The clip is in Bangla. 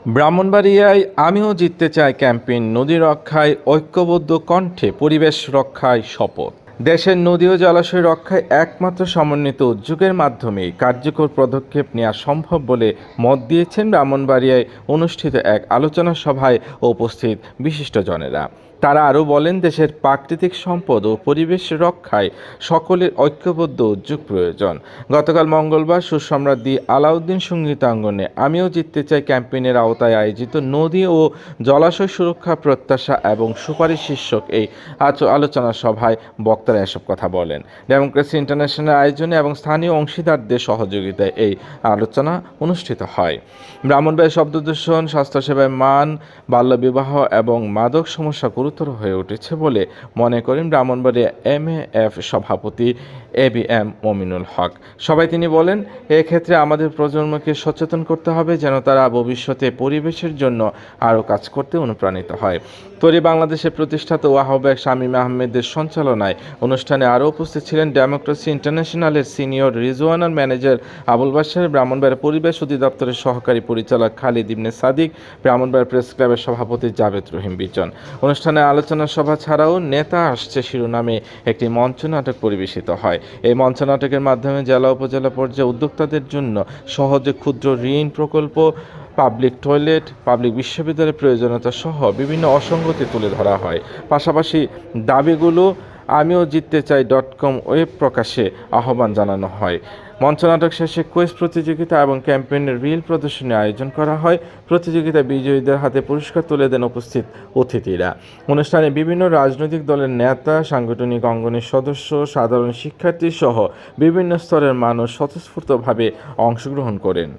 ব্রাহ্মণবাড়িয়ায় আমিও জিততে চাই ক্যাম্পেইন নদী রক্ষায় ঐক্যবদ্ধ কণ্ঠে পরিবেশ রক্ষায় শপথ। দেশের নদী ও জলাশয় রক্ষায় একমাত্র সমন্বিত উদ্যোগের মাধ্যমেই কার্যকর পদক্ষেপ নেওয়া সম্ভব বলে মত দিয়েছেন ব্রাহ্মণবাড়িয়ায় অনুষ্ঠিত এক আলোচনা সভায় উপস্থিত বিশিষ্টজনেরা। তারা আরও বলেন, দেশের প্রাকৃতিক সম্পদ ও পরিবেশ রক্ষায় সকলের ঐক্যবদ্ধ উদ্যোগ প্রয়োজন। গতকাল মঙ্গলবার সুসম্রাজ্ঞী আলাউদ্দিন সঙ্গীতাঙ্গনে আমিও জিততে চাই ক্যাম্পেইনের আওতায় আয়োজিত নদী ও জলাশয় সুরক্ষা প্রত্যাশা এবং সুপারিশ শীর্ষক এই আলোচনা সভায় বক্তারা এসব কথা বলেন। ডেমোক্রেসি ইন্টারন্যাশনাল আয়োজনে এবং স্থানীয় অংশীদারদের সহযোগিতায় এই আলোচনা অনুষ্ঠিত হয়। ব্রাহ্মণবাড়িয়ায় শব্দদূষণ, স্বাস্থ্যসেবায় মান, বাল্যবিবাহ এবং মাদক সমস্যা গুরুতর হয়ে উঠেছে বলে মনে করেন ব্রাহ্মণবাড়িয়া এমএএফ সভাপতি এবিএম মমিনুল হক। সবাই তিনি বলেন, এক্ষেত্রে আমাদের প্রজন্মকে সচেতন করতে হবে যেন তারা ভবিষ্যতে পরিবেশের জন্য আরও কাজ করতে অনুপ্রাণিত হয়। তৈরি বাংলাদেশের প্রতিষ্ঠাতা ও আহ্বায়ক শামীম আহমেদের সঞ্চালনায় অনুষ্ঠানে আরও উপস্থিত ছিলেন ডেমোক্রেসি ইন্টারন্যাশনালের senior regional manager Abul Bashar, Brahmanbaria পরিবেশ অধিদপ্তরের সহকারী পরিচালক খালিদ ইবনে সাদিক, ব্রাহ্মণবাড়িয়া প্রেস ক্লাবের সভাপতি জাভেদ রহিম বিজন। অনুষ্ঠানে আলোচনা সভা ছাড়াও নেতা আসছে শিরোনামে একটি মঞ্চনাটক পরিবেশিত হয়। এই মঞ্চনাটকের মাধ্যমে জেলা উপজেলা পর্যায়ে উদ্যোক্তাদের জন্য সহজে ক্ষুদ্র ঋণ প্রকল্প, পাবলিক টয়লেট, পাবলিক বিশ্ববিদ্যালয়ের প্রয়োজনীয়তা সহ বিভিন্ন অসঙ্গতি তুলে ধরা হয়। পাশাপাশি দাবিগুলো আমিও জিততে চাই .com ওয়েব প্রকাশে আহ্বান জানানো হয়। মঞ্চনাটক শেষে কুইজ প্রতিযোগিতা এবং ক্যাম্পেইনের রিল প্রদর্শনী আয়োজন করা হয়। প্রতিযোগিতা বিজয়ীদের হাতে পুরস্কার তুলে দেন উপস্থিত অতিথিরা। অনুষ্ঠানে বিভিন্ন রাজনৈতিক দলের নেতা, সাংগঠনিক অঙ্গনের সদস্য, সাধারণ শিক্ষার্থী সহ বিভিন্ন স্তরের মানুষ স্বতঃস্ফূর্তভাবে অংশগ্রহণ করেন।